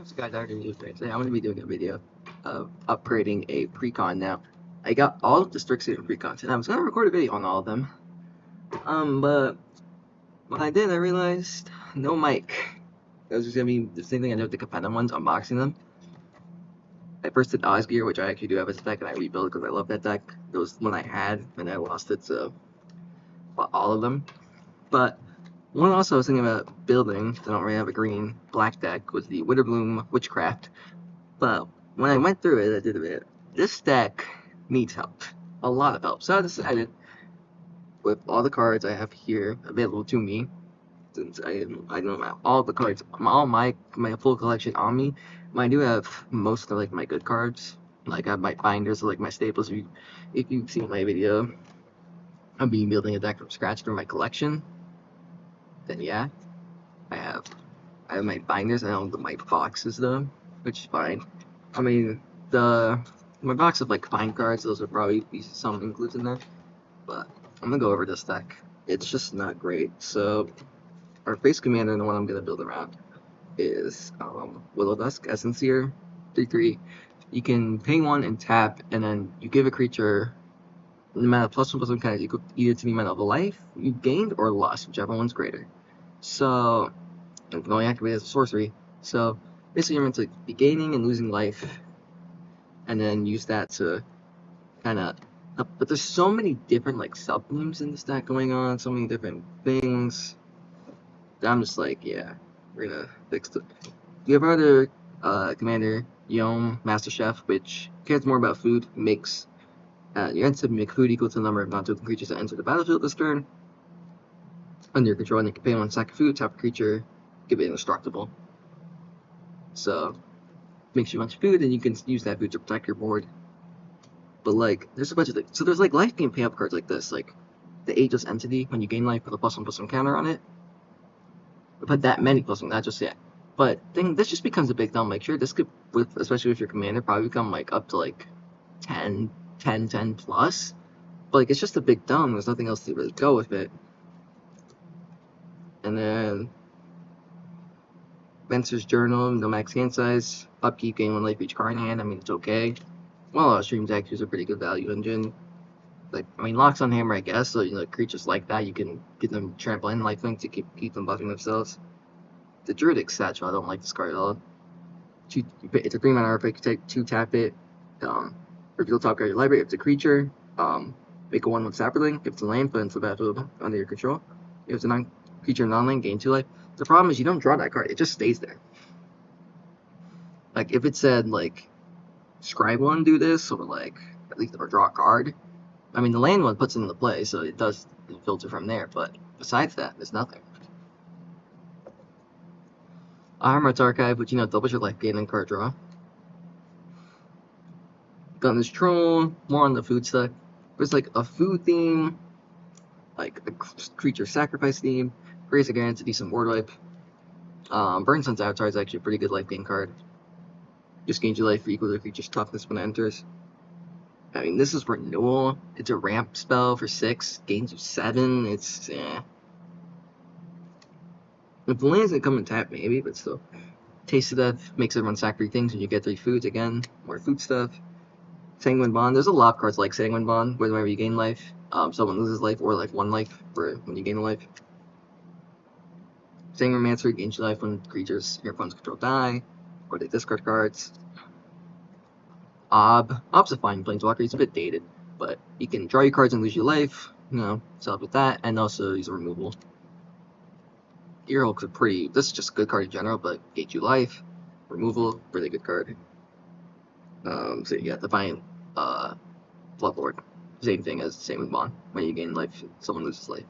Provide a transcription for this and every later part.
So guys, I already knew today. I'm going to be doing a video of upgrading a precon now. I got all of the Strixie precons, and I was going to record a video on all of them. But when I did, I realized no mic. That was just going to be the same thing I did with the competitive ones, unboxing them. I first did Osgear, which I actually do have as a deck, and I rebuilt because I love that deck. It was one I had, and I lost it, so bought all of them. But one also I was thinking about building, I don't really have a green black deck, was the Witherbloom Witchcraft. But when I went through it, I did a bit. This deck needs help, a lot of help. So I decided, with all the cards I have here available to me, since I don't have all the cards, all my full collection on me. I do have most of my good cards. Like I have my binders, like my staples. If you've seen my video, I'll be building a deck from scratch through my collection. Then yeah, I have my binders. I don't have my boxes though, which is fine. I mean, my box of fine cards, those would probably be some included in there. But I'm gonna go over this deck. It's just not great. So our base commander, and the one I'm gonna build around, is Willow Dusk Essence here, 3/3. You can pay one and tap, and then you give a creature the amount of +1/+1 kind of equal either to the amount of life you gained or lost, whichever one's greater. So it can only activate as a sorcery. So basically, you're meant to be gaining and losing life, and then use that to kind of. But there's so many different sub themes in this deck going on, so many different things. That I'm just yeah, we're gonna fix it. You have our other commander, Yom Master Chef, which cares more about food. Makes your entity make food equal to the number of non-token creatures that enter the battlefield this turn. Under your control, and you can pay one sack of food, tap a creature, give it indestructible. So makes you a bunch of food, and you can use that food to protect your board. But there's a bunch of things. So there's life gain pay-up cards like this, like the Ageless Entity. When you gain life, put a +1/+1 counter on it. Put that many +1, not just yet. But this just becomes a big dumb. Sure, this could, especially with your commander, probably become up to 10 plus. But it's just a big dumb. There's nothing else to really go with it. And then Vencer's Journal, no max hand size, upkeep, gain 1 life for each card in hand. I mean, it's okay. Well, Stream Deck is a pretty good value engine. Locks on Hammer, I guess. So creatures like that, you can get them trample and lifelink to keep them buffing themselves. The Druidic Satchel, I don't like this card at all. It's a 3-mana artifact. You take 2, tap it. Reveal top card of your library. If it's a creature, make a 1/1 Sapperling. If it's a land, put it into the battlefield under your control. If it's a non-creature non-land, gain 2 life. The problem is you don't draw that card. It just stays there. If it said Scribe one do this, or at least or draw a card. I mean, the land one puts it into play, so it does filter from there. But besides that, there's nothing. Armor's Archive, which doubles your life gain and card draw. Gunner's Troll, more on the food stuff. There's a food theme, a creature sacrifice theme, Grace again to decent board wipe. Burn Sun's Avatar is actually a pretty good life gain card. Just gains your life for equal to the creature's toughness when it enters. I mean, this is Renewal. It's a ramp spell for 6, gains you 7. It's If the land's gonna come and tap, maybe, but still. Taste of Death makes everyone sack 3 things, and you get 3 foods again. More food stuff. Sanguine Bond. There's a lot of cards like Sanguine Bond, whenever you gain life. Someone loses life, or 1 life for when you gain a life. Sanguinomancer gains your life when creatures your opponents control die, or they discard cards. Ob's a fine planeswalker. He's a bit dated, but you can draw your cards and lose your life. So help with that, and also he's a removal. Earhulk's this is just a good card in general, but gains you life, removal, really good card. So you got Defiant Bloodlord. Same thing as Sanguine Bond. When you gain life, someone loses life.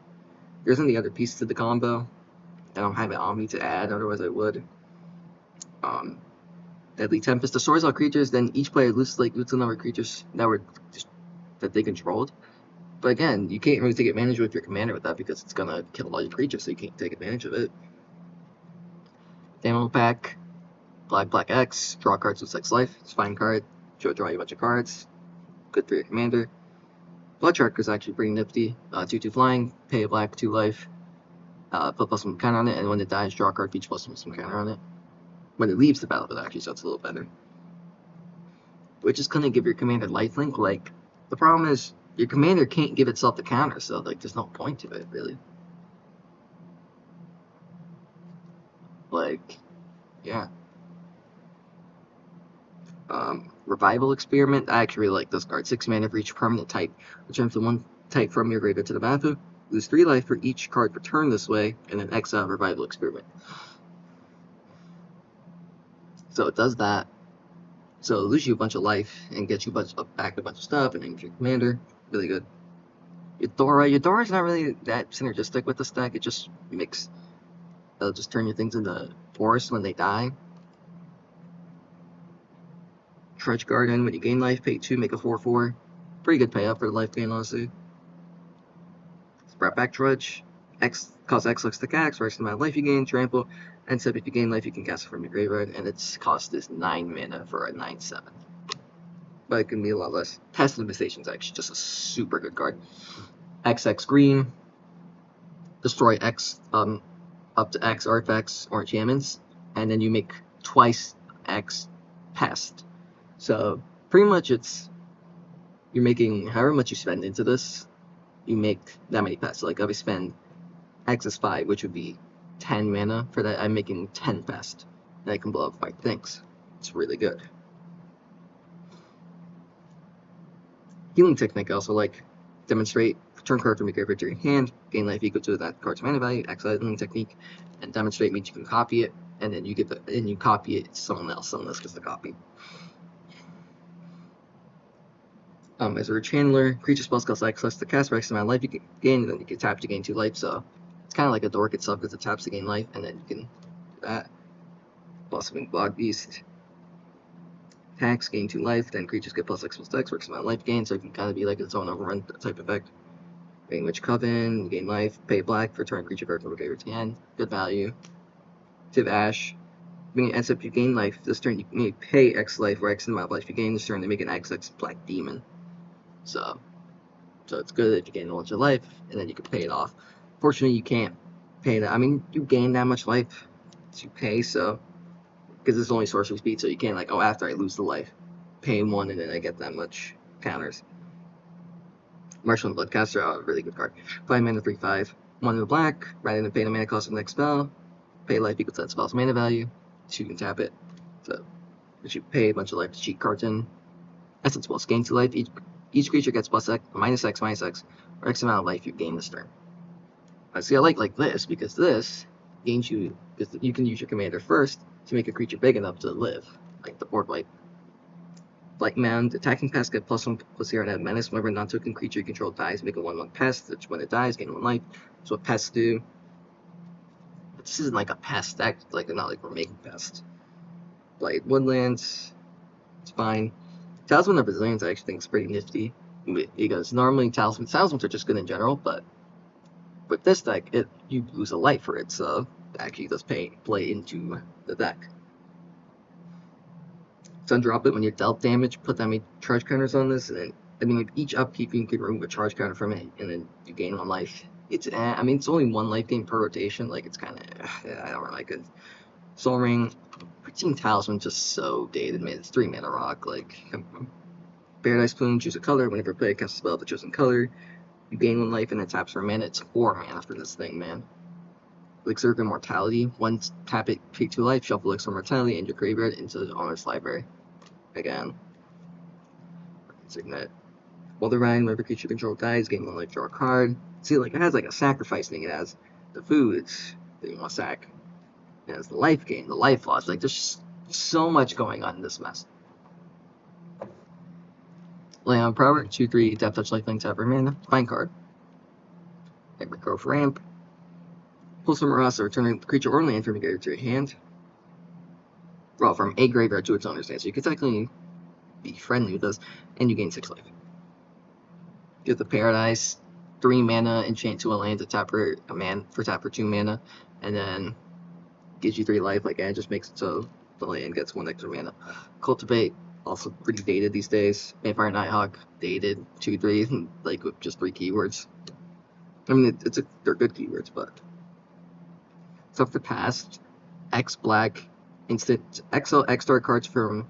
There isn't the other piece to the combo. I don't have it on me to add, otherwise I would. Deadly Tempest destroys all creatures, then each player loses the number of creatures that they controlled. But again, you can't really take advantage with your commander with that because it's gonna kill all your creatures, so you can't take advantage of it. Demo Pack, Black X, draw cards with 6 life. It's a fine card. Draw you a bunch of cards. Good for your commander. Bloodcharker is actually pretty nifty. 2/2 flying, pay a black, 2 life. Put +1 counter on it, and when it dies, draw a card for each +1 counter on it. when it leaves the battlefield, actually, so it's a little better. Which is gonna give your commander lifelink. Like, the problem is your commander can't give itself the counter, so like there's no point to it really. Like, yeah. Revival Experiment. I actually really like this card. 6 mana for each permanent type. Return the 1 type from your graveyard to the battlefield. Lose 3 life for each card returned this way, and then exile Revival Experiment. So it does that. So it loses you a bunch of life and gets you back a bunch of stuff, and then your commander. Really good. Eudora's not really that synergistic with this deck. It just makes. It'll just turn your things into forest when they die. Trudge Garden, when you gain life, pay 2, make a 4/4. Pretty good payout for the life gain, honestly. Sprout back Trudge. Cost X looks the X, for X amount of life you gain, trample, and so if you gain life, you can cast it from your graveyard, and its cost is 9 mana for a 9/7. But it can be a lot less. Test Infestation is actually just a super good card. XX green. Destroy X, up to X artifacts or enchantments, and then you make twice X pest. So pretty much you're making however much you spend into this, you make that many pests. So like if I spend X is 5, which would be 10 mana for that, I'm making 10 pest, and I can blow up 5 things. It's really good. Healing Technique I also like. Demonstrate, return card from your graveyard to your hand, gain life equal to that card's mana value, exile Healing Technique, and demonstrate means you can copy it, and then you copy it to someone else gets the copy. As a Rechanneler, creature spells cost X less to cast for X amount of life you can gain, and then you can tap to gain 2 life, so it's kind of like a dork itself because it taps to gain life, and then you can do that. Blossoming Bog Beast. Attacks, gain 2 life, then creatures get plus X for X amount of life gain, so it can kind of be like its own overrun type effect. Witch Coven, you gain life, pay black for turn creature card from your graveyard to hand. Good value. Tiv Ash. When it ends up you gain life, this turn you need to pay X life or X amount of life you gain this turn to make an XX Black Demon. So it's good if you gain a bunch of life, and then you can pay it off. Fortunately, you can't pay that. I mean, you gain that much life to pay, so because it's only sorcery speed, so you can't like, oh, after I lose the life, pay 1 and then I get that much counters. Martial and Bloodcaster are a really good card. 5 mana, 3/5. 1 in the black, rather than pay the mana cost of the next spell, pay life equals that spell's mana value, so you can tap it. So if you pay a bunch of life to cheat cards in. Essence Pulse, gain 2 life. Each creature gets plus X, minus X, or X amount of life you gain this turn. See, I like this, because this gains you, because you can use your commander first to make a creature big enough to live, like the board wipe. Blight Mound, attacking pest get +1/+0 and add menace. Whenever a non-token creature you control dies, make a 1/1 pest, which when it dies, gain 1 life. That's what pests do. But this isn't like a pest deck, like not like we're making pests. Blight Woodlands, it's fine. Talisman of Brazilians I actually think is pretty nifty, because normally talismans are just good in general, but with this deck, you lose a life for it, so it actually does play into the deck. Sundrop it when you're dealt damage, put that many charge counters on this, and then, I mean, each upkeep you can remove a charge counter from it, and then you gain 1 life. I mean, it's only 1 life gain per rotation, like, it's kind of, I don't really like it. Soul Ring, Pristine Talisman, just so dated, man. It's 3 mana rock, like, Paradise Plume, choose a color, whenever you play a cast a spell of the chosen color, you gain 1 life, and it taps for a mana. It's 4 mana for this thing, man. Elixir of Immortality, once tap it, take 2 life, shuffle Elixir of Immortality and your graveyard into the owner's library. Again. Signet. Witherbind, whenever creature control dies, gain 1 life, draw a card. See, like, it has like a sacrifice thing, it has the foods that you want to sack. It has the life gain, the life loss. Like, there's so much going on in this mess. Lay on Power, 2/3, Depth Touch, Lifelink, tap for mana. Find card. Every Growth Ramp. Pull some Marasa, return a creature or land from your graveyard to your hand. Well, from a graveyard to its owner's hand, so you can technically be friendly with this, and you gain 6 life. Get the Paradise, 3 mana, enchant to a land to tap for tap for 2 mana, and then gives you 3 life, like, and it just makes it so the land gets 1 extra mana. Cultivate, also pretty dated these days. Vampire Nighthawk, dated, 2/3, like, with just 3 keywords. I mean, they're good keywords, but stuff the past. X black, instant exile X-Star cards from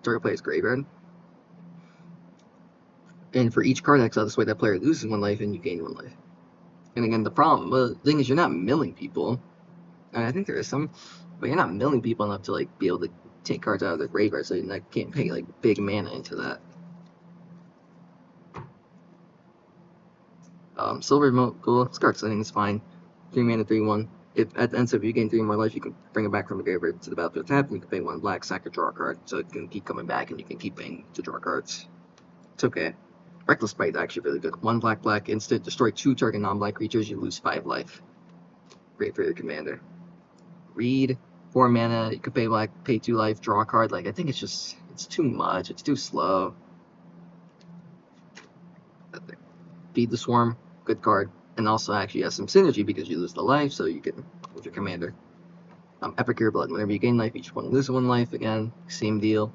target player's graveyard. And for each card exile, this way that player loses 1 life and you gain 1 life. And again, the thing is, you're not milling people. And I think there is some, but you're not milling people enough to like be able to take cards out of their graveyard, so you can't pay like big mana into that. Silver remote, cool. Scarlet Slinging is fine. 3 mana, 3/1. If at the end of you gain 3 more life, you can bring it back from the graveyard to the battlefield tap, and you can pay 1 black, sack or draw a card, so it can keep coming back, and you can keep paying to draw cards. It's okay. Reckless Bite is actually really good. 1 black, black, instant, destroy 2 target non-black creatures, you lose 5 life. Great for your commander. Read, 4 mana, you can pay black, pay 2 life, draw a card. Like, I think it's too much, it's too slow. Feed the Swarm, good card. And also actually has some synergy because you lose the life, so you can with your commander. Epic Cure Blood, whenever you gain life, each one loses 1 life. Again, same deal.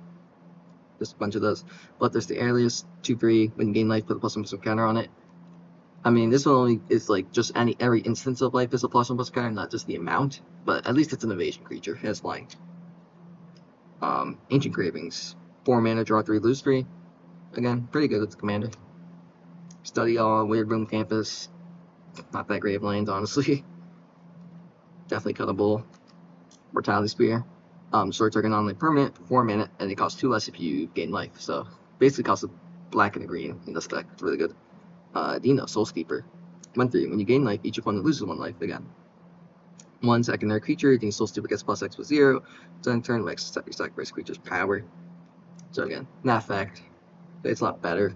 Just a bunch of those. Bloodthirsty Alias, 2/3. When you gain life, put a +1/+1 counter on it. I mean, this one only is like just every instance of life is a +1/+1 counter, not just the amount. But at least it's an evasion creature. It has flying. Ancient Cravings, 4 mana, draw 3, lose 3. Again, pretty good with the commander. Study All, Witherbloom Campus. Not that great of lands, honestly. Definitely cuttable. Mortality Spear. Short target non-land permanent for 4 mana, and it costs 2 less if you gain life. So basically costs a black and a green in this deck. It's really good. Dino, Soulskeeper. 1/3. When you gain life, each opponent loses 1 life again. 1 secondary creature, the Soulskeeper gets +X with 0. Then turn makes every sacrifice creature's power. So again, not fact. It's a lot better.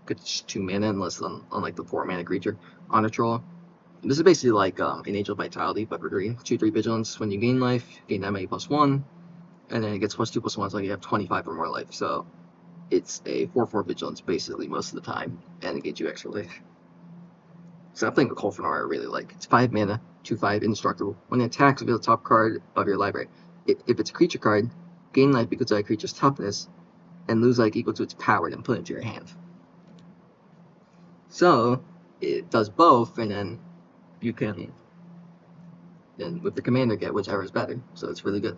It's 2 mana unless unlike the 4 mana creature. Honor Troll. This is basically like an Angel Vitality, but for green. 2/3 Vigilance. When you gain life, gain that many +1, and then it gets +2/+1, so you have 25 or more life. So it's a 4/4 Vigilance basically most of the time, and it gets you extra life. So I'm playing with Colfinor I really like. It's 5 mana, 2/5 indestructible. When it attacks, reveal the top card of your library. If it's a creature card, gain life equal to that creature's toughness, and lose life equal to its power, then put it into your hand. So it does both, and then you can, then with the commander, get whichever is better. So it's really good.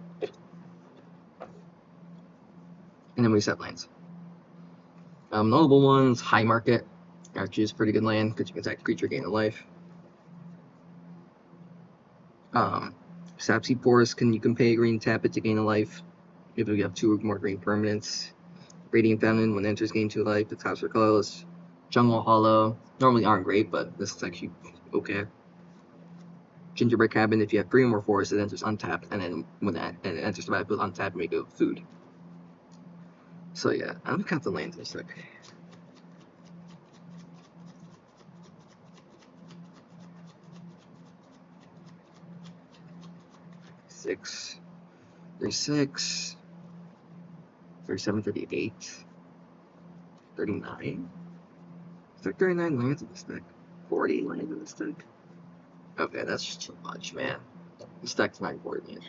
And then we set lands. Notable ones: High Market. Actually, is a pretty good land because you can attack the creature, gain a life. Sapseed Forest, you can pay a green, tap it to gain a life. If you have 2 or more green permanents. Radiant Fountain, when it enters, gain 2 life. The taps are colorless. Jungle Hollow, normally aren't great, but this is actually okay. Gingerbread Cabin, if you have 3 or more forests, it enters untapped, and then when it enters the battlefield untapped, make it food. So yeah, I'm gonna count the lands in a sec. 6, 36, 37, 38, 39. Is there 39 lands in this deck? 40 lands in this deck? Okay, that's just too much, man. This deck's not important.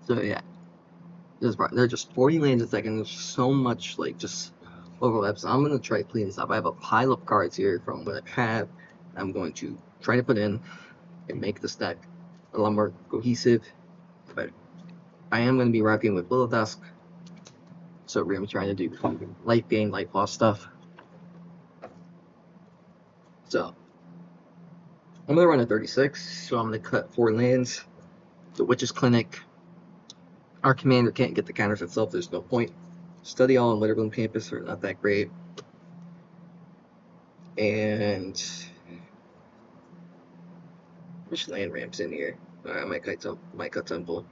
So yeah, there are just 40 lands a second. There's so much like just overlap. So I'm gonna try to clean this up. I have a pile of cards here from what I have. I'm going to try to put in and make this deck a lot more cohesive. But I am gonna be rocking with Will of Dusk. So we're gonna be trying to do life gain, life loss stuff. So I'm gonna run a 36. So I'm gonna cut 4 lands. The Witch's Clinic. Our commander can't get the counters itself, there's no point. Study All and Witherbloom Campus are not that great. And which land ramps in here? I might cut Temple.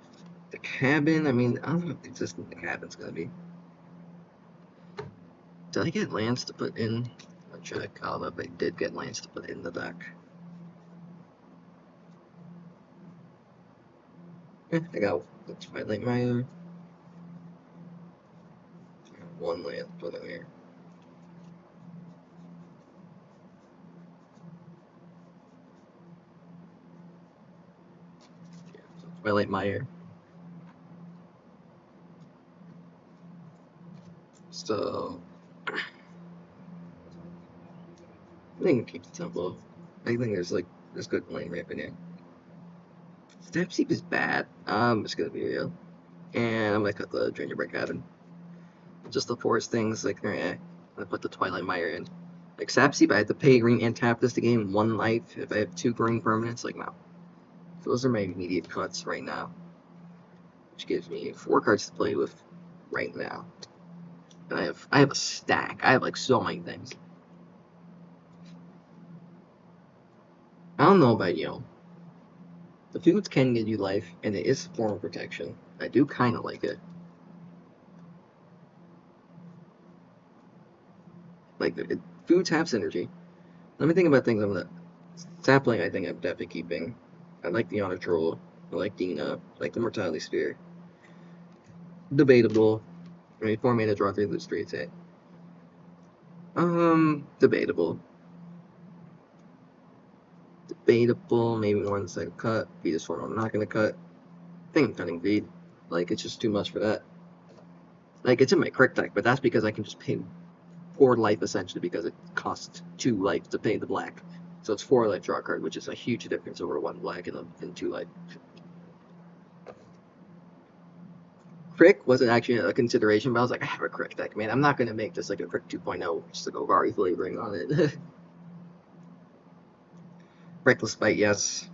The cabin, I mean, I don't know how consistent the cabin's gonna be. Did I get lands to put in? I'll check. I don't know if I did get lands to put in the deck. I got Twilight Mire. one land, put it here. Yeah, so Twilight Mire. So I think keep the temple. I think there's good lane ramp in here. Step Seep is bad. I'm just gonna be real. And I'm gonna cut the Gingerbread Cabin. Just the forest things, like, I put the Twilight Mire in. Like, Sapseep, I have to pay green and tap this to gain 1 life if I have 2 green permanents. Like, no. So those are my immediate cuts right now. Which gives me 4 cards to play with right now. And I have a stack. I have, like, so many things. I don't know about you. The foods can give you life, and it is a form of protection. I do kind of like it. Like, foods have synergy. Let me think about things I'm gonna. Sapling, I think I'm definitely keeping. I like the Honor Troll. I like Dina. I like the Mortality Sphere. Debatable. I mean, 4 mana, draw 3, lose 3, it's it. Debatable. Debatable. Maybe one second cut. Beat this one I'm not gonna cut. I think I'm cutting Beat. Like, it's just too much for that. Like, it's in my Crick deck, but that's because I can just pay 4 life essentially because it costs 2 life to pay the black. So it's 4 life draw card, which is a huge difference over 1 black and 2 life. Crick wasn't actually a consideration, but I was like, I have a Crick deck, man. I'm not going to make this like a Crick 2.0 just to go Vari flavoring on it. Reckless Bite, yes.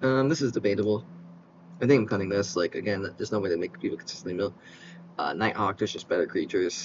This is debatable. I think I'm cutting this. Like, again, there's no way to make people consistently mill. Nighthawk, there's just better creatures.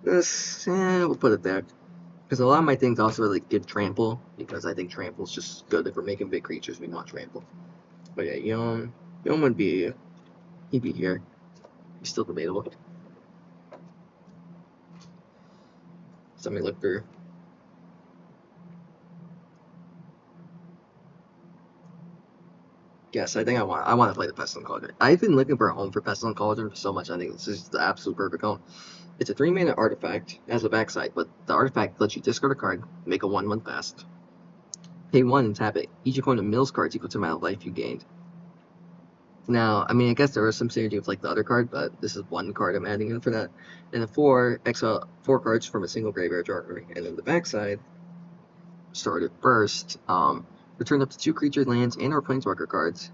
This, we'll put it there. Because a lot of my things also like give trample, because I think trample's just good if we're making big creatures, we want trample. But yeah, Yom would be, he'd be here. He's still debatable. So let me look through. Yes, I think I want to play the Pestilent Cauldron. I've been looking for a home for Pestilent Cauldron for so much. I think this is the absolute perfect home. It's a 3 mana artifact, as a backside, but the artifact lets you discard a card, make a 1/1 fast, pay 1 and tap it. Each opponent mills cards equal to the amount of life you gained. Now, I mean, I guess there was some synergy with like the other card, but this is 1 card I'm adding in for that. And the 4, exile 4 cards from a single graveyard draw card. And then the backside, start it first. Return up to 2 creature lands and or planeswalker cards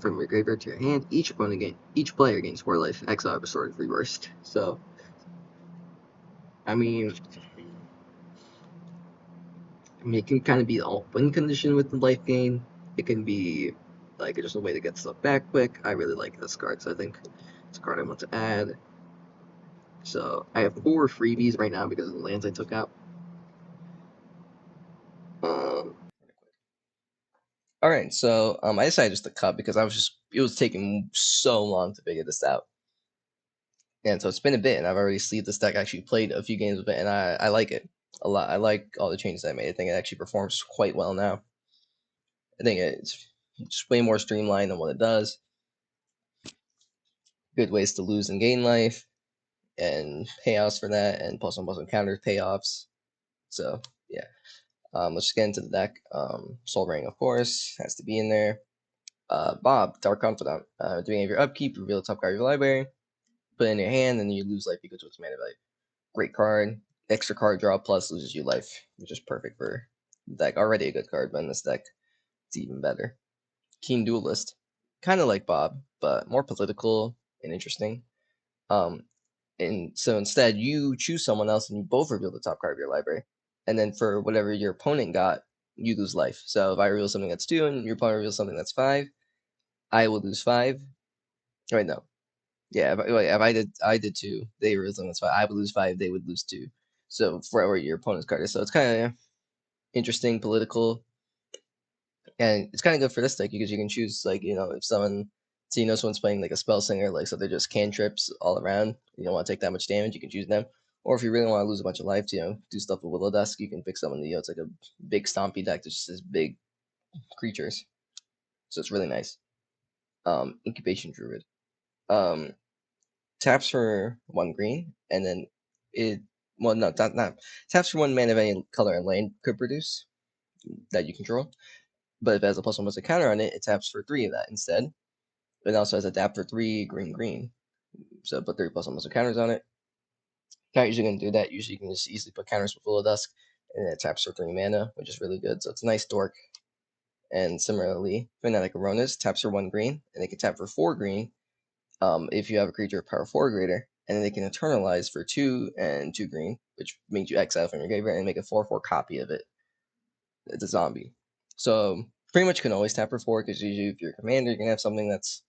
from your graveyard to your hand. Each player gains 4 life. Exile restored reversed. So, I mean, it can kind of be all win condition with the life gain. It can be like just a way to get stuff back quick. I really like this card, so I think it's a card I want to add. So I have 4 freebies right now because of the lands I took out. All right, so I decided just to cut because it was taking so long to figure this out. And so it's been a bit, and I've already sleeved this deck. I actually played a few games with it, and I like it a lot. I like all the changes I made. I think it actually performs quite well now. I think it's just way more streamlined than what it does. Good ways to lose and gain life, and payouts for that, and plus one counters payoffs. So yeah, let's just get into the deck. Soul Ring, of course, has to be in there. Bob, Dark Confidant. At the beginning of your upkeep, reveal the top card of your library. Put it in your hand, and then you lose life equal to its mana value. Great card. Extra card draw plus loses you life, which is perfect for the deck. Already a good card, but in this deck, it's even better. Keen Duelist. kind of like Bob, but more political and interesting. Um, and so instead, you choose someone else, and you both reveal the top card of your library. And then for whatever your opponent got, you lose life. So if I reveal something that's 2, and your opponent reveals something that's 5, I will lose 5. Right? No. Yeah. If I did 2, they reveal something that's 5. I would lose 5. They would lose 2. So for whatever your opponent's card is, so it's kind of interesting, political, and it's kind of good for this deck because you can choose like if someone, so someone's playing like a spell singer, like so they're just cantrips all around. You don't want to take that much damage, you can choose them. Or if you really want to lose a bunch of life, to do stuff with Willow Dusk, you can pick someone. It's like a big stompy deck that just has big creatures, so it's really nice. Incubation Druid, um, taps for 1 green, and then it well no not taps for 1 mana of any color and land could produce that you control. But if it has a +1/+a counter on it, it taps for 3 of that instead. It also has a tap for 3 green. So put 3 +1/+a counters on it. Not usually going to do that. Usually you can just easily put counters with Willow Dusk, and it taps for 3 mana, which is really good. So it's a nice dork. And similarly, Fanatic Aronas taps for 1 green, and they can tap for 4 green if you have a creature of power 4 or greater. And then they can eternalize for 2 and 2 green, which means you exile from your graveyard and make a 4/4 copy of it. It's a zombie. So pretty much can always tap for 4 because usually if you're a commander, you can have something that's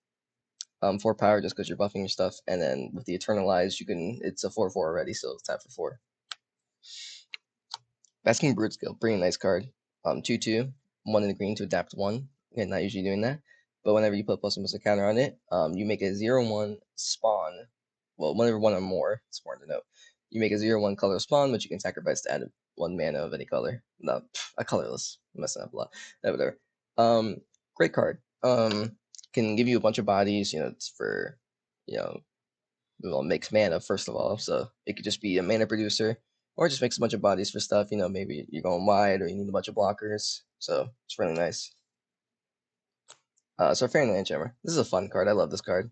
4 power just because you're buffing your stuff. And then with the Eternalize, it's a 4/4 already, so it's tap for 4. Basking Brood's Guild, pretty nice card. 2/2, 1 in the green to adapt 1. Again, not usually doing that. But whenever you put +1/+a counter on it, you make a 0/1 spawn. Well, whenever 1 or more, it's important to note. You make a 0/1 color spawn, which you can sacrifice to add 1 mana of any color. No, a colorless. I'm messing up a lot. Whatever. Great card. Can give you a bunch of bodies. It's for, well, makes mana first of all. So it could just be a mana producer, or just makes a bunch of bodies for stuff. Maybe you're going wide, or you need a bunch of blockers. So it's really nice. So Fairy Landjammer. This is a fun card. I love this card.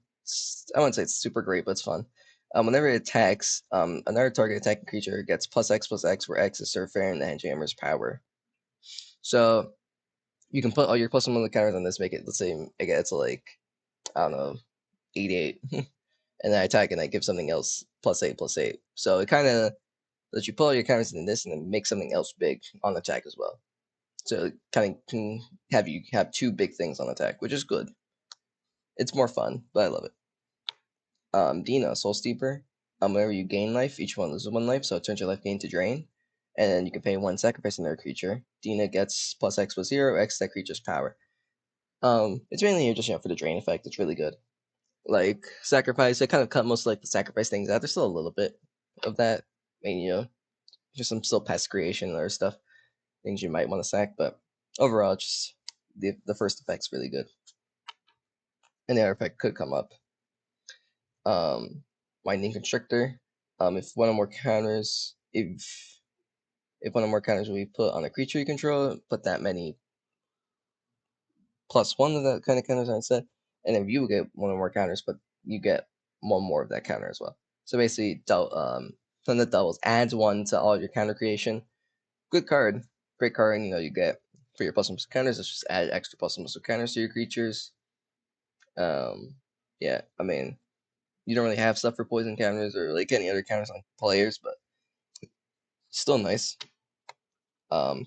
I wouldn't say it's super great, but it's fun. Whenever it attacks, another target attacking creature gets +X/+X, where X is Sir Fairy Landjammer's power. So you can put all your +1 counters on this, make it, let's say, it gets like, I don't know, 88. And then I attack and I give something else +8/+8. So it kind of lets you pull all your counters in this and then make something else big on attack as well. So it kind of can have you have 2 big things on attack, which is good. It's more fun, but I love it. Dina, Soul Steeper. Whenever you gain life, each one loses 1 life, so it turns your life gain to drain. And then you can pay 1 sacrifice another creature. Dina gets +X/+0, X that creature's power. It's mainly here just for the drain effect. It's really good. Like sacrifice, I kind of cut most of the sacrifice things out. There's still a little bit of that. I mean, just some still pest creation or stuff, things you might want to sack, but overall, just the first effect's really good. And the other effect could come up. Winding Constrictor. If one or more counters, if one or more counters will be put on a creature you control, put that many +1 of that kind of counters on set, and if you get 1 or more counters, but you get 1 more of that counter as well. So basically, something that doubles, adds 1 to all your counter creation. Good card, great card. You get for your +1 counters. Let's just add extra +1 counters to your creatures. Yeah, I mean, you don't really have stuff for poison counters or like any other counters on players, but still nice.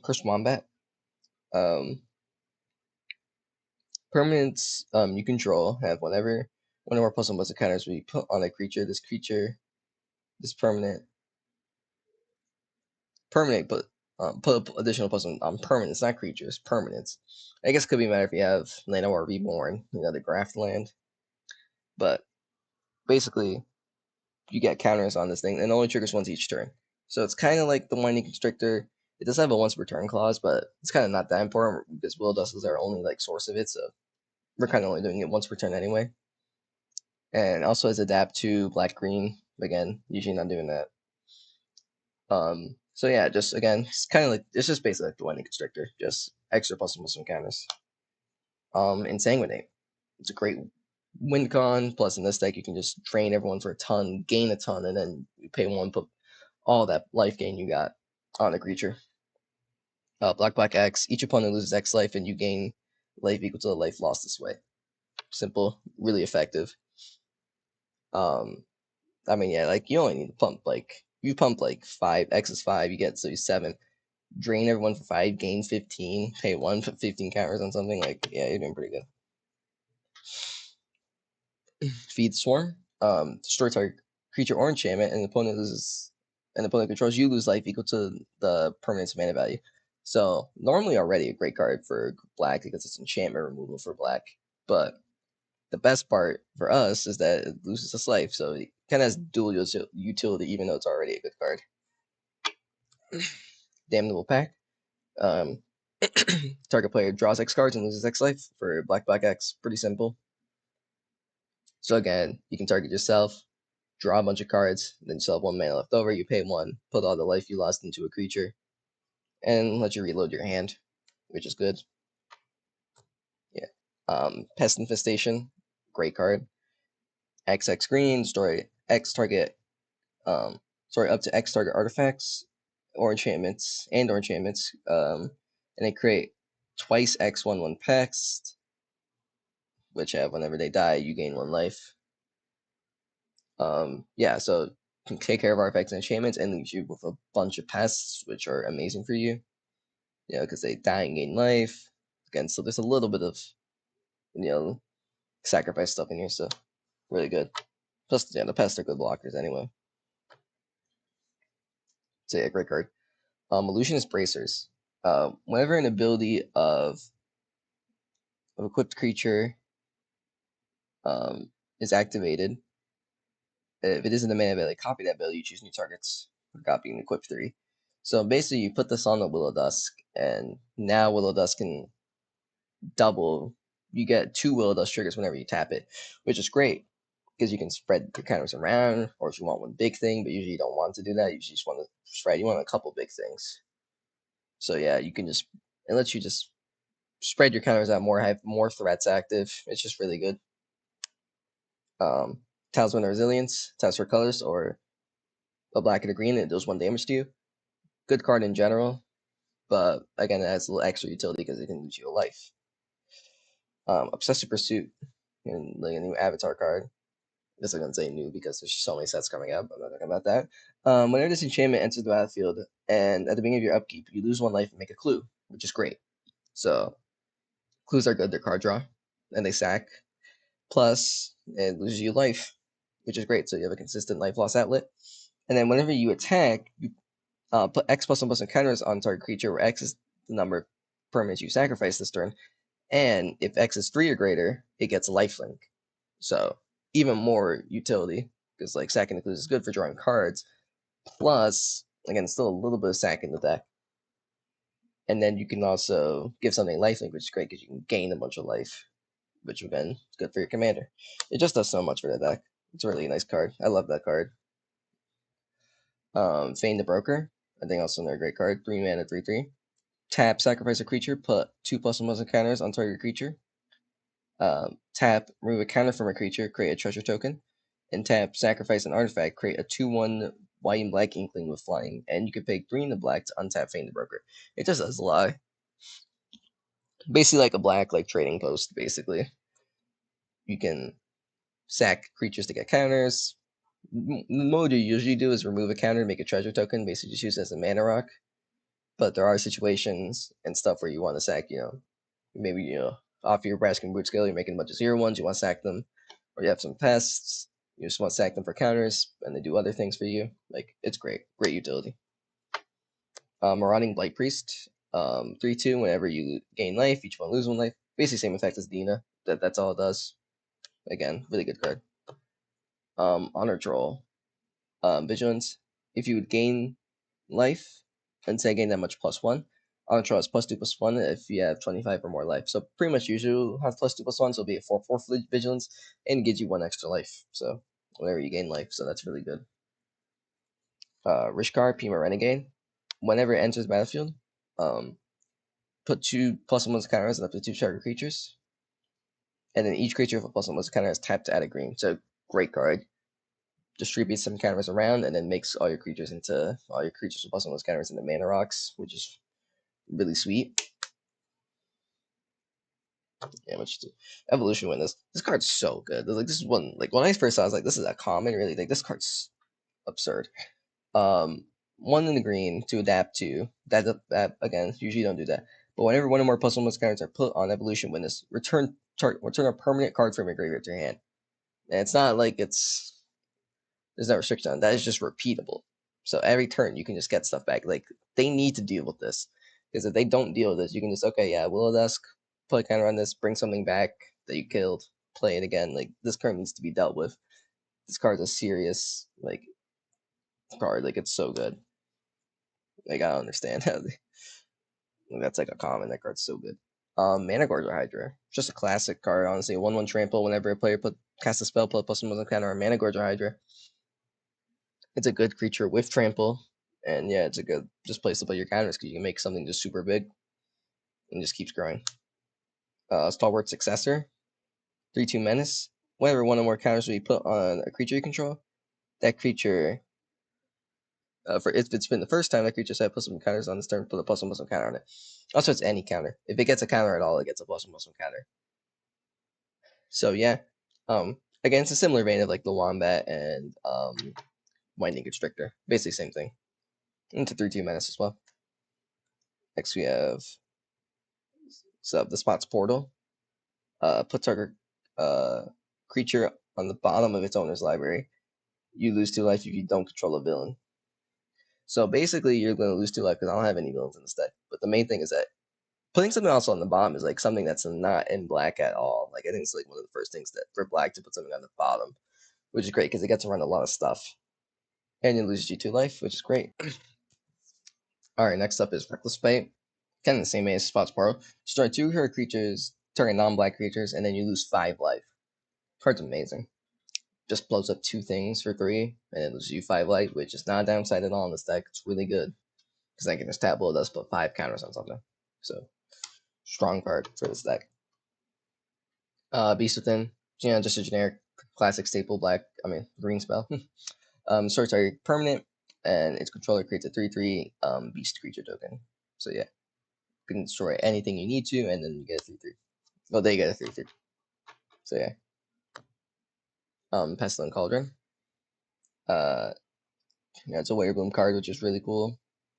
Cursed Wombat. Permanents you control have whenever one or more +1/+a counters will be put on a creature. This permanent, but put additional +1 on permanents, not creatures, permanents. I guess it could be matter if you have Llanowar Reborn, the Graft land. But basically, you get counters on this thing, and it only triggers once each turn. So it's kind of like the Winding Constrictor. It does have a once per turn clause, but it's kind of not that important because Willow Dusk is our only source of it. So we're kind of only doing it once per turn anyway. And also has adapt to black green. Again, usually not doing that. So yeah, just again, it's kind of it's just basically like the Winding Constrictor, just extra +1/+1 counters. Insanguinate. It's a great win con. Plus in this deck, you can just drain everyone for a ton, gain a ton, and then you pay 1, put all that life gain you got on the creature. Black X. Each opponent loses X life, and you gain life equal to the life lost this way. Simple, really effective. I mean, yeah, like you only need to pump like you pump like 5, X is 5, you get so 7. Drain everyone for 5, gain 15, pay 1, put 15 counters on something. Like, yeah, you're doing pretty good. Feed Swarm. Destroy target creature or enchantment, and the opponent loses. And the opponent controls you lose life equal to the permanent's mana value. So normally already a great card for black because it's enchantment removal for black. But the best part for us is that it loses us life, so it kind of has dual utility, even though it's already a good card. Damnable Pact. Target player draws X cards and loses X life for black X. Pretty simple. So again, you can target yourself, draw a bunch of cards, then you still have 1 mana left over. You pay 1, put all the life you lost into a creature, and let you reload your hand, which is good. Yeah. Pest Infestation, great card. XX green, story X target up to X target artifacts or enchantments and they create twice X/1/1 pest, which have whenever they die you gain 1 life. Yeah, so you can take care of artifacts and enchantments and leaves you with a bunch of pests, which are amazing for you. You know, because they die and gain life. Again, so there's a little bit of sacrifice stuff in here, so really good. Plus, yeah, the pests are good blockers anyway. So yeah, great card. Illusionist Bracers. Whenever an ability of equipped creature is activated, if it isn't a mana ability, copy that ability. You choose new targets for copying equip 3. So basically, you put this on the Will of Dusk, and now Will of Dusk can double. You get 2 Will of Dusk triggers whenever you tap it, which is great because you can spread your counters around, or if you want one big thing, but usually you don't want to do that. You just want to spread. You want a couple big things. So yeah, you can just it lets you just spread your counters out more, have more threats active. It's just really good. Talisman of Resilience, taps for colors, or a black and a green, and it does 1 damage to you. Good card in general, but again, it has a little extra utility because it can lose you a life. Obsessive Pursuit, and like a new avatar card. I guess I'm gonna say new because there's so many sets coming up. I'm not talking about that. Whenever this enchantment enters the battlefield, and at the beginning of your upkeep, you lose 1 life and make a clue, which is great. So clues are good. They're card draw, and they sack. Plus, it loses you life, which is great. So you have a consistent life loss outlet. And then whenever you attack, you put X plus 1 counters on target creature, where X is the number of permanents you sacrifice this turn. And if X is 3 or greater, it gets lifelink. So even more utility, because like sacking the clues is good for drawing cards. Plus, again, still a little bit of sack in the deck. And then you can also give something lifelink, which is great because you can gain a bunch of life, which again is good for your commander. It just does so much for the deck. It's a really nice card. I love that card. Feign the Broker, I think also another great card. 3 mana, 3/3. Tap, sacrifice a creature, put 2 + 1 counters on target creature. Tap, remove a counter from a creature, create a treasure token. And tap, sacrifice an artifact, create a 2/1 white and black inkling with flying. And you can pay 3 in the black to untap Feign the Broker. It just does a lot. Basically like a black like trading post, basically. You can sack creatures to get counters. The mode you usually do is remove a counter, make a treasure token, basically just use it as a mana rock. But there are situations and stuff where you want to sack, maybe, off your Braskin Boot skill, you're making a bunch of 0/1s, you want to sack them, or you have some pests, you just want to sack them for counters, and they do other things for you. Like, it's great. Great utility. Marauding Blight Priest, 3/2, whenever you gain life, each one lose 1 life. Basically same effect as Dina. That's all it does. Again, really good card. Honor Troll. Vigilance. If you would gain life, and say gain that much +1, Honor Troll has +2/+1 if you have 25 or more life. So pretty much usually you'll have +2/+1, so it'll be a 4/4 vigilance, and gives you 1 extra life. So whenever you gain life, so that's really good. Rishkar, Pima Renegade. Whenever it enters the battlefield, put 2 +1 counters on up to 2 target creatures. And then each creature with a +1 counter is tapped to add a green. So great card. Distributes some counters around and then makes all your creatures with +1 counters into mana rocks, which is really sweet. Yeah, much too. Evolution Witness. This card's so good. Like this is one. Like when I first saw, it, I was like, this is a common. Really, like this card's absurd. Um, 1 in the green to adapt to. That again, usually don't do that. But whenever one or more plus 1 cards are put on Evolution Witness, return a permanent card from your graveyard to your hand. And it's not like there's no restriction on it. That. Is just repeatable. So every turn you can just get stuff back. Like they need to deal with this because if they don't deal with this, you can just okay, yeah, Will Dusk, play counter on this, bring something back that you killed, play it again. Like this card needs to be dealt with. This card's a serious like card. Like it's so good. Like I don't understand how that's like a common. That card's so good. Mana Gorger Hydra, just a classic card. Honestly, 1/1 trample. Whenever a player cast a spell, put plus 1 counter on Mana Gorger Hydra. It's a good creature with trample, and yeah, it's a good just place to play your counters because you can make something just super big and just keeps growing. Stalwart Successor, 3/2 menace. Whenever one or more counters will be put on a creature you control, that creature, for if it's been the first time that creature said put some counters on this turn, put a plus 1 counter on it. Also, it's any counter. If it gets a counter at all, it gets a plus 1 counter. So yeah, again, it's a similar vein of like the Wombat and Winding Constrictor. Basically, same thing. Into 3/2 menace as well. Next, we have the Spot's Portal. Put target creature on the bottom of its owner's library. You lose 2 life if you don't control a villain. So basically, you're going to lose 2 life because I don't have any villains in this deck. But the main thing is that putting something else on the bottom is like something that's not in black at all. Like I think it's like one of the first things that for black to put something on the bottom, which is great because it gets to run a lot of stuff. And it loses you 2 life, which is great. All right, next up is Reckless Bite. Kind of the same as Spot's Portal. Destroy 2 hero creatures, target non-black creatures, and then you lose 5 life. Card's amazing. Just blows up 2 things for 3, and it loses you 5 life, which is not a downside at all in this deck. It's really good. Because I can just tap Blow Dust, put 5 counters on something. So, strong card for this deck. Beast Within, just a generic classic staple green spell. Sorts are permanent, and its controller creates a 3/3 beast creature token. So yeah, you can destroy anything you need to, and then you get a 3/3. Well, they get a 3/3. So yeah. Pestilent Cauldron. It's a Witherbloom card, which is really cool.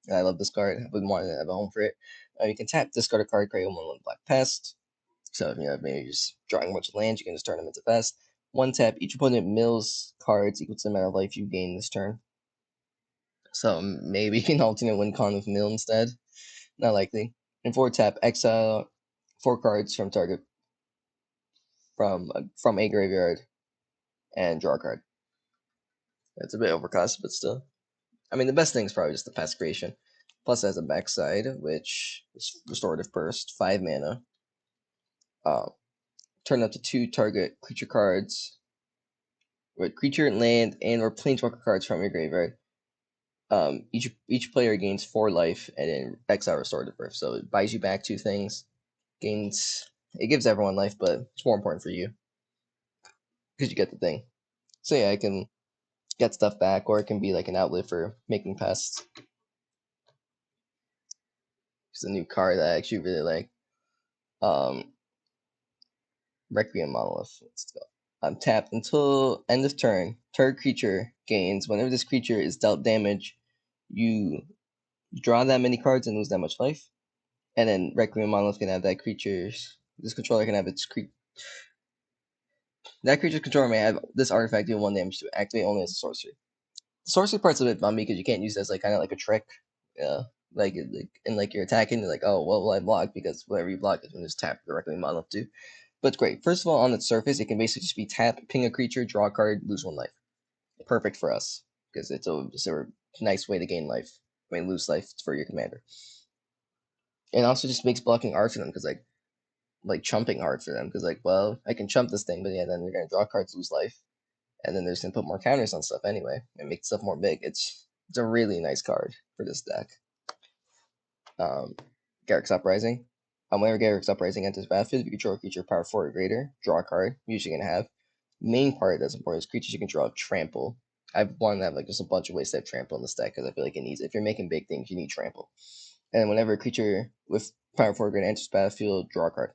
I love this card. I've been wanting to have a home for it. You can tap, discard a card, create 1/1 Black Pest. So if maybe you're just drawing a bunch of lands, you can just turn them into pest. 1 tap, each opponent mills cards equal to the amount of life you gain this turn. So maybe an alternate win con with mill instead. Not likely. And 4 tap, exile 4 cards from target from a graveyard and draw a card. It's a bit overcost, but still. I mean, the best thing is probably just the pest creation. Plus, it has a backside, which is restorative burst, 5 mana. Turn up to 2 target creature cards with creature, land, and or planeswalker cards from your graveyard. Each player gains 4 life and then exile restorative burst. So it buys you back 2 things. It gives everyone life, but it's more important for you because you get the thing. So yeah, I can get stuff back, or it can be like an outlet for making pests. It's a new card that I actually really like. Requiem Monolith. Let's go. Tapped until end of turn. Target creature gains. Whenever this creature is dealt damage, you draw that many cards and lose that much life. And then Requiem Monolith can have that creature's. This controller can have that creature's controller may have this artifact deal 1 damage to it. Activate only as a sorcery. The sorcery part's a bit bummy because you can't use it as like kind of like a trick. Yeah. Like you're attacking, you're like, oh well, I block because whatever you block is going to just tap directly Monolith too. But it's great. First of all, on its surface, it can basically just be tap, ping a creature, draw a card, lose 1 life. Perfect for us because it's a nice way to gain life. Lose life for your commander. And also just makes blocking hard for them because like chumping hard for them because well, I can chump this thing, but yeah, then they're gonna draw cards, lose life, and then they're just gonna put more counters on stuff anyway and make stuff more big. It's a really nice card for this deck. Garrick's Uprising. Whenever Garrick's Uprising enters battlefield, if you control a creature power 4 or greater, draw a card. Usually gonna have. Main part that's important is creatures you control have trample. I've wanted to have just a bunch of ways to have trample in this deck because I feel like it needs. If you're making big things, you need trample. And whenever a creature with power 4 or greater enters battlefield, draw a card.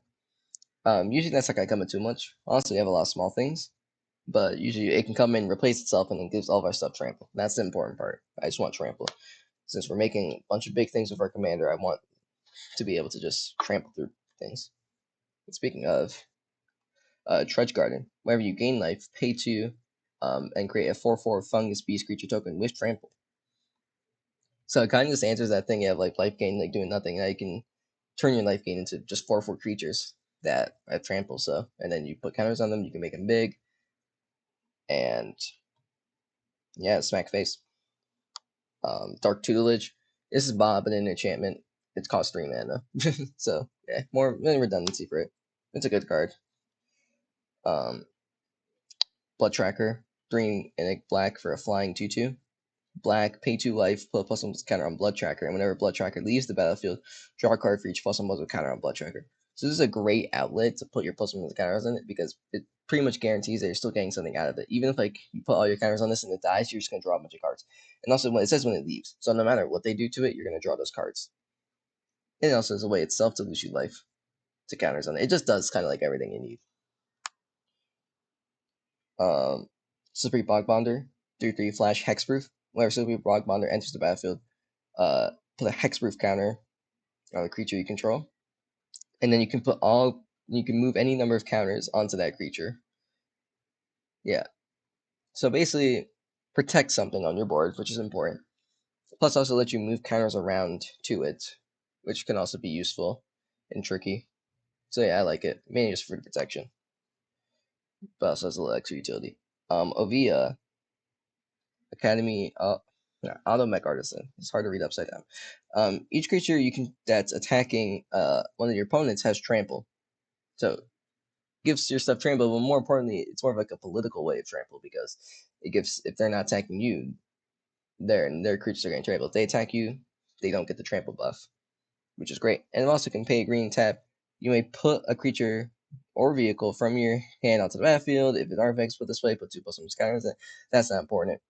Usually that's not gonna come in too much. Honestly, we have a lot of small things, but usually it can come in, replace itself, and then gives all of our stuff trample. That's the important part. I just want trample. Since we're making a bunch of big things with our commander, I want to be able to just trample through things. And speaking of Trudge Garden, whenever you gain life, pay 2 and create a 4/4 fungus beast creature token with trample. So it kind of just answers that thing you have like life gain, like doing nothing. Now you can turn your life gain into just 4/4 creatures that have trample. So, and then you put counters on them, you can make them big, and yeah, smack face. Dark Tutelage. This is Bob, an enchantment. It costs 3 mana. So yeah, more redundancy for it. It's a good card. Blood Tracker, 3 and a black for a flying 2/2. Black, pay 2 life, put a +1 counter on Blood Tracker, and whenever Blood Tracker leaves the battlefield, draw a card for each +1 counter on Blood Tracker. So this is a great outlet to put your +1 counters in it because it pretty much guarantees that you're still getting something out of it. Even if like you put all your counters on this and it dies, you're just gonna draw a bunch of cards. And also when it says when it leaves, so no matter what they do to it, you're gonna draw those cards. And it also has a way itself to lose you life to counters on it. It just does kind of like everything you need. Slippery Bogbonder, 3/3 flash hexproof. Whenever Slippery Bogbonder enters the battlefield, put a hexproof counter on the creature you control, and then you can move any number of counters onto that creature. Yeah. So basically, protect something on your board, which is important. Plus, also let you move counters around to it, which can also be useful and tricky. So yeah, I like it mainly just for protection, but also has a little extra utility. Ovia Academy. Auto Mech Artisan. It's hard to read upside down. Each creature that's attacking one of your opponents has trample. So gives your stuff trample, but more importantly, it's more of like a political way of trample because it gives if they're not attacking you, their creatures are getting trample. If they attack you, they don't get the trample buff, which is great. And it also can pay a green tap. You may put a creature or vehicle from your hand onto the battlefield. If it artifacts put this way, put 2 +1 counters. That's not important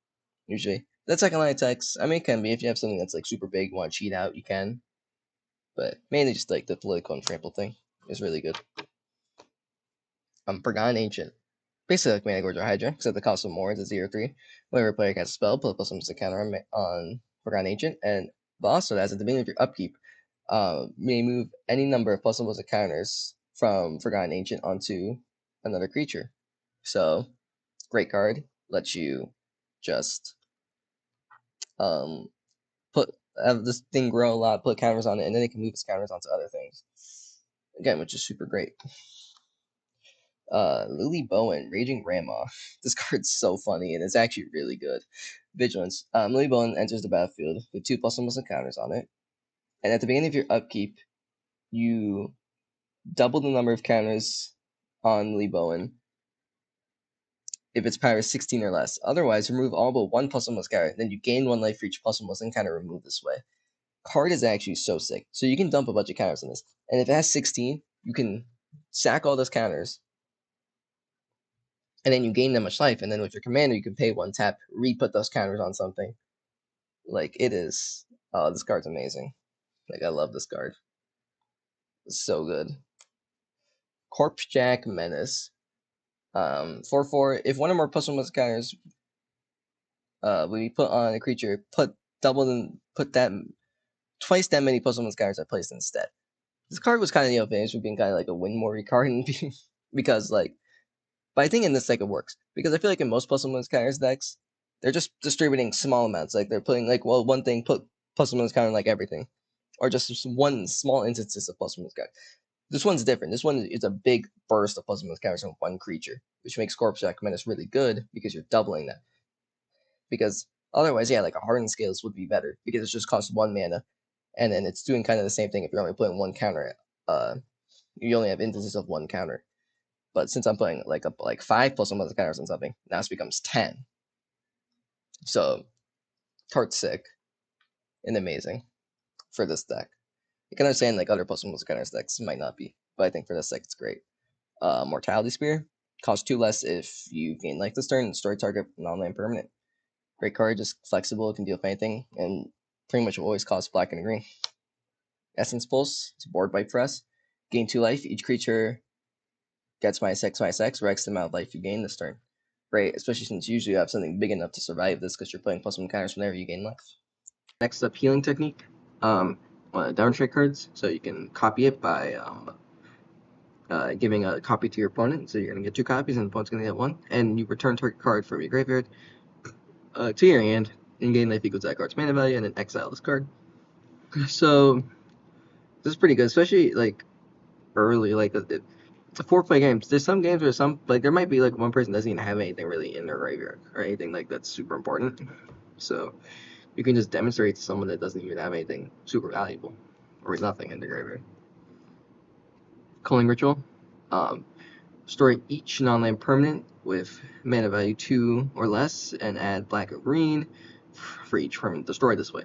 usually. That second line attacks, I mean, it can be if you have something that's like super big, want to cheat out, you can. But mainly just like the political and trample thing is really good. Forgotten Ancient. Basically like Mana Gorge or Hydra, except the cost of more is a 0/3. Whenever a player casts a spell, put a +1 counter on Forgotten Ancient, and but also as at the beginning of your upkeep, may move any number of +1 counters from Forgotten Ancient onto another creature. So, great card. Lets you just have this thing grow a lot, put counters on it, and then it can move its counters onto other things. Again, which is super great. Lily Bowen, Raging Grandma. This card's so funny, and it's actually really good. Vigilance. Lily Bowen enters the battlefield with 2 +1 counters on it, and at the beginning of your upkeep, you double the number of counters on Lily Bowen if its power is 16 or less. Otherwise, remove all but 1 +1 counter. Then you gain 1 life for each +1 counter removed this way. Card is actually so sick. So you can dump a bunch of counters on this. And if it has 16, you can sack all those counters. And then you gain that much life. And then with your commander, you can pay 1 tap, re-put those counters on something. Like, it is. Oh, this card's amazing. Like, I love this card. It's so good. Corpsejack Menace. 4/4. If one or more +1 counters we put on a creature, put twice that many +1 counters are placed instead. This card was kind of famous for being kind of like a win more card because like, but I think in this deck it works because I feel like in most +1 counters decks, they're just distributing small amounts. Like they're putting like one thing put +1 counter like everything, or just one small instances of +1 counter. This one's different. This one is a big burst of +1 counters on one creature, which makes Corpsejack Menace really good because you're doubling that. Because otherwise, yeah, like a Hardened Scales would be better because it just costs 1 mana, and then it's doing kind of the same thing if you're only putting 1 counter. You only have instances of 1 counter. But since I'm putting like 5 +1 counters on something, now it becomes 10. So card's sick and amazing for this deck. You can understand like other +1 counters decks might not be, but I think for this deck it's great. Mortality Spear costs 2 less if you gain life this turn and destroy target non-land permanent. Great card, just flexible, it can deal with anything, and pretty much always costs black and green. Essence Pulse, it's a board wipe for us. Gain 2 life. Each creature gets -X, or X the amount of life you gain this turn. Great, especially since usually you have something big enough to survive this because you're playing +1 counters whenever you gain life. Next up, healing technique. One of the demonstrate cards, so you can copy it by giving a copy to your opponent. So you're going to get 2 copies, and the opponent's going to get 1. And you return target card from your graveyard to your hand, and gain life equals that card's mana value, and then exile this card. So this is pretty good, especially like early. Like it's a 4-play game. There's some games where there might be like one person doesn't even have anything really in their graveyard or anything like that's super important. So you can just demonstrate to someone that doesn't even have anything super valuable or nothing in their graveyard. Culling Ritual. Destroy each non-land permanent with mana value 2 or less and add black or green for each permanent destroyed this way.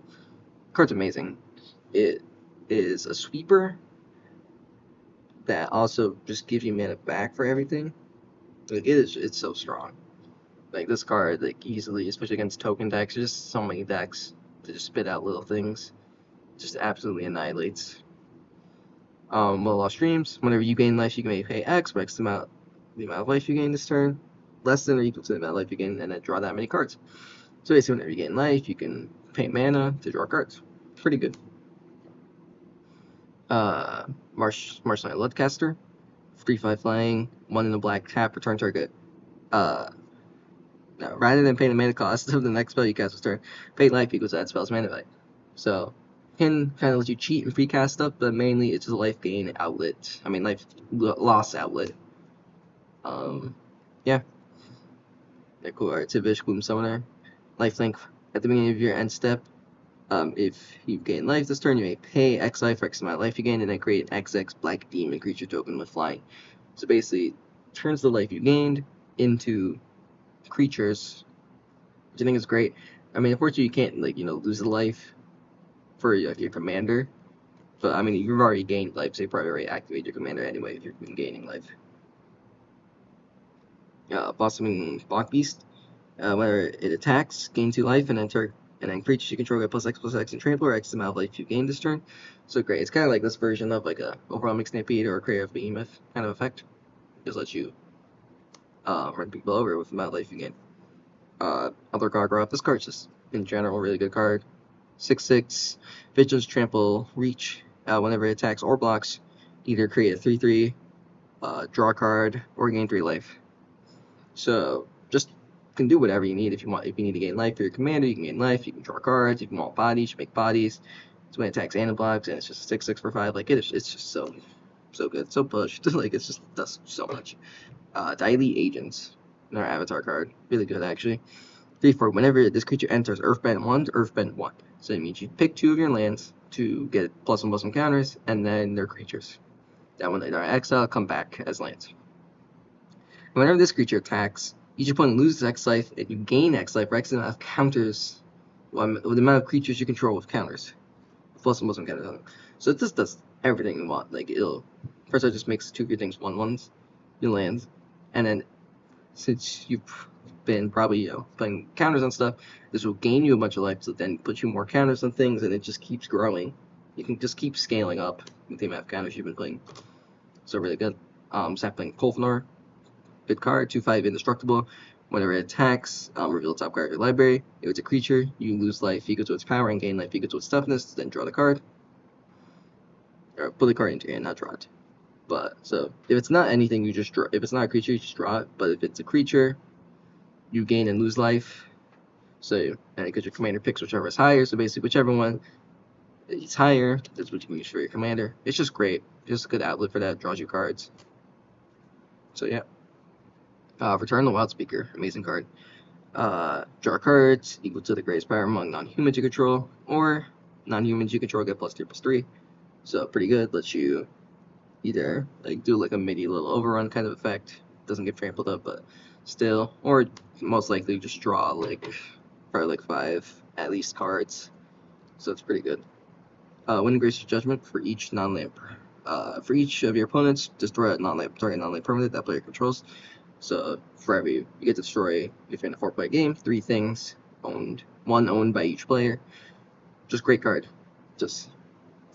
Card's amazing. It is a sweeper that also just gives you mana back for everything. Like it's so strong. Like this card, like easily, especially against token decks, there's just so many decks to just spit out little things. Just absolutely annihilates. Well, lost streams. Whenever you gain life, you can pay X, or X the amount of life you gain this turn, less than or equal to the amount of life you gain, and then draw that many cards. So basically, whenever you gain life, you can pay mana to draw cards. Pretty good. Marshmallow Bloodcaster, 3/5 flying, 1 in a black tap, return target. Now, rather than paying the mana cost of the next spell you cast this turn, pay life equals that spell's mana value. So can kind of let you cheat and free cast stuff, but mainly it's just a life gain outlet. I mean, life loss outlet. Yeah. Yeah, cool. Alright, Tivish, Gloom Summoner. Lifelink. At the beginning of your end step, if you gain life this turn, you may pay X life for X amount of life you gain, and then create an XX Black Demon creature token with flying. So basically, turns the life you gained into creatures, which I think is great. I mean, unfortunately, you can't lose the life for your commander, but I mean, you've already gained life, so you probably already activate your commander anyway if you've been gaining life. Blossoming Block Beast. Whenever it attacks, gain 2 life, and then creatures you control get +X and trample, or X amount of life you gain this turn. So great. It's kind of like this version of like a overwhelming Stampede or a Creative Behemoth kind of effect. Just lets you run people over with the amount of life you gain. Other Gargoyle. This card's just in general really good card. 6/6, Vigilance, Trample, Reach. Whenever it attacks or blocks, either create a 3/3, draw a card, or gain 3 life. So just can do whatever you need if you want. If you need to gain life for your commander, you can gain life. You can draw cards. If you want bodies, you make bodies. So when it attacks and it blocks, and it's just 6/6 for 5. Like it's just so good, so pushed. Like it just does so much. Dilate Agents, another avatar card, really good actually. 3/4. Whenever this creature enters Earthbend 1 to Earthbend 1. So it means you pick 2 of your lands to get +1/+1 counters, and then they're creatures. That when they are exiled, come back as lands. Whenever this creature attacks, each opponent loses X life, and you gain X life for X amount of counters, with the amount of creatures you control with counters. +1/+1 counters. So it just does everything you want. Like first it just makes 2 of your things 1/1s, your lands, and then since you've been probably playing counters on stuff, this will gain you a bunch of life, so then put you more counters on things, and it just keeps growing. You can just keep scaling up with the amount of counters you've been playing. So really good. Sapling Kolfnor, good card, 2/5 indestructible. Whenever it attacks, reveal the top card of your library. If it's a creature, you lose life equal to its power and gain life equal to its toughness, then draw the card. Or put the card into your hand, not draw it. But so if it's not anything, you just draw. If it's not a creature, you just draw it. But if it's a creature, you gain and lose life. So and because your commander picks whichever is higher, so basically whichever one is higher, that's what you can use for your commander. It's just great. Just a good outlet for that. Draws you cards. So yeah. Return the Wild Speaker, amazing card. Draw cards equal to the greatest power among non-humans you control, or non-humans you control get +3/+3. So pretty good. Lets you either like do like a midi little overrun kind of effect. Doesn't get trampled up, but still, or most likely just draw like probably like 5 at least cards. So it's pretty good. Winning Gracious Judgment for each non-land. For each of your opponents, destroy a target non-land permanent that player controls. So for every you get to destroy, if you're in a 4-player game, 3 things owned, 1 owned by each player. Just great card. Just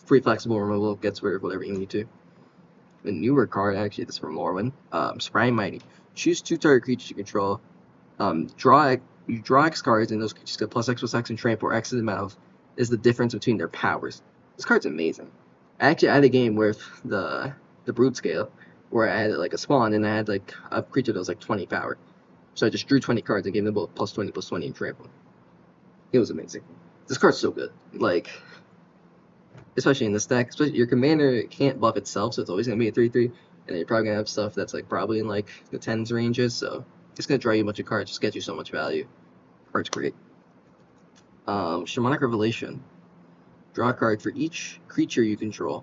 free flexible removal, gets rid of whatever you need to. a newer card, actually, this is from Lorwyn. Spry Mighty. Choose 2 target creatures you control. You draw X cards, and those creatures get +X/+X and trample, or X amount is the difference between their powers. This card's amazing. Actually, I had a game with the Brood Scale, where I had like a spawn, and I had like a creature that was like 20 power. So I just drew 20 cards and gave them both +20/+20 and trample. It was amazing. This card's so good. Like, especially in this deck, especially your commander can't buff itself, so it's always gonna be a 3/3, and then you're probably gonna have stuff that's like probably in like the 10s ranges, so it's gonna draw you a bunch of cards, just get you so much value. Card's great. Shamanic Revelation. Draw a card for each creature you control,